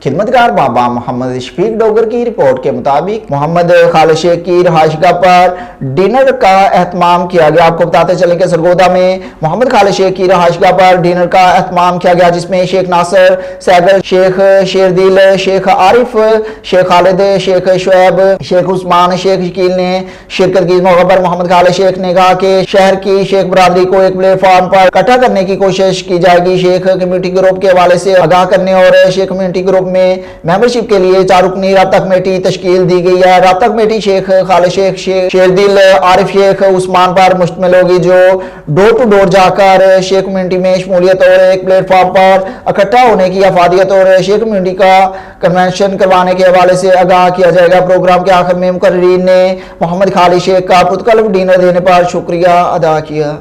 खिदमतगार बाबा मोहम्मद शफीक डोगर की रिपोर्ट के मुताबिक मोहम्मद खालिद शेख की रहायशगाह पर डिनर का एहतमाम किया गया। आपको बताते चलें कि सरगोदा में मोहम्मद खालिद शेख की रहायशगाह पर डिनर का एहतमाम किया गया, जिसमें शेख नासिर सैगल, शेख शेरदिल, शेख आरिफ, शेख खालिद, शेख शुएब, शेख उस्मान, शेख शकील ने शिरकत की। इस मौके पर मोहम्मद खालिद शेख ने कहा कि शहर की शेख बरादरी को एक प्लेटफॉर्म पर इकट्ठा करने की कोशिश की जाएगी। शेख कम्युनिटी ग्रुप के हवाले से आगाह करने और शेख कम्युनिटी ग्रुप में मेंबरशिप के लिए 4 रुकनी राब्ता कमेटी तश्कील दी गई है। राब्ता कमेटी शेख खालिद शेख, शेरदिल, आरिफ शेख, उस्मान पर मुश्तमिल होगी, जो डोर टू डोर जाकर शेख कम्युनिटी में शमूलियत और एक प्लेटफॉर्म पर इकट्ठा होने की अफादियत और शेख कम्युनिटी का कन्वेंशन करवाने के हवाले से आगाह किया जाएगा। प्रोग्राम के आखिर में मुकर्रीरीन ने मोहम्मद खालिद शेख का पुरतलब डिनर देने पर शुक्रिया अदा किया।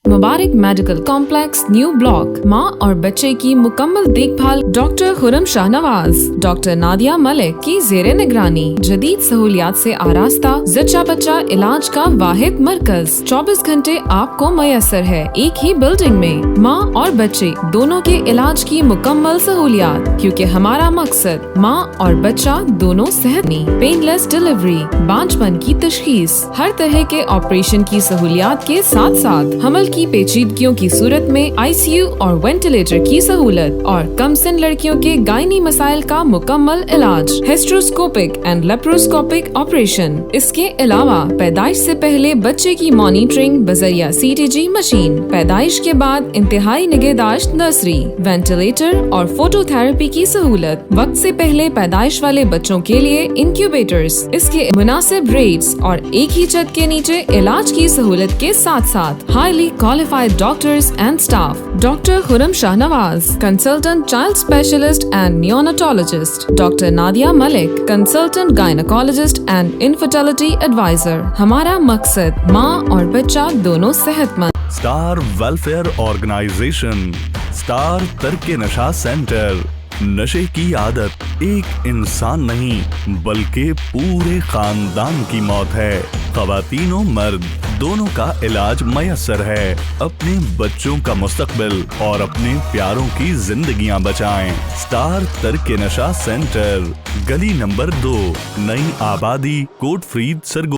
मुबारक मेडिकल कॉम्प्लेक्स, न्यू ब्लॉक। माँ और बच्चे की मुकम्मल देखभाल डॉक्टर खुरम शाहनवाज, डॉक्टर नादिया मलिक की जेरे निगरानी, जदीद सहूलियात से आरास्ता जच्चा बच्चा इलाज का वाहिद मरकज 24 घंटे आपको मयसर है एक ही बिल्डिंग में। माँ और बच्चे दोनों के इलाज की मुकम्मल सहूलियात, क्योंकि हमारा मकसद माँ और बच्चा दोनों सेहत में। पेनलेस डिलीवरी, बांझपन की तशखीस, हर तरह के ऑपरेशन की सहूलियात के साथ साथ हमल की पेचीदगियों की सूरत में आईसीयू और वेंटिलेटर की सहूलत, और कमसिन लड़कियों के गायनी मसाइल का मुकम्मल इलाज, हिस्ट्रोस्कोपिक एंड लेप्रोस्कोपिक ऑपरेशन। इसके अलावा पैदाइश से पहले बच्चे की मॉनिटरिंग बजरिया सीटीजी मशीन, पैदाइश के बाद इंतहाई निगहदाश्त नर्सरी, वेंटिलेटर और फोटोथेरेपी की सहूलत, वक्त से पहले पैदाइश वाले बच्चों के लिए इंक्यूबेटर्स, इसके मुनासिब रेट्स और एक ही छत के नीचे इलाज की सहूलत के साथ साथ highly qualified doctors and staff. Dr. Khurram Shahnawaz, consultant child specialist and neonatologist. Dr. Nadia Malik, consultant gynecologist and infertility advisor. हमारा मकसद माँ और बच्चा दोनों सेहतमंद। स्टार वेलफेयर ऑर्गेनाइजेशन, स्टार तरके नशा सेंटर। नशे की आदत एक इंसान नहीं बल्कि पूरे खानदान की मौत है। ख़वातीन और मर्द दोनों का इलाज मयसर है। अपने बच्चों का मुस्तकबिल और अपने प्यारों की जिंदगियां बचाएं। स्टार तरके नशा सेंटर, गली नंबर 2, नई आबादी, कोटफ्रीद, सरगोदा।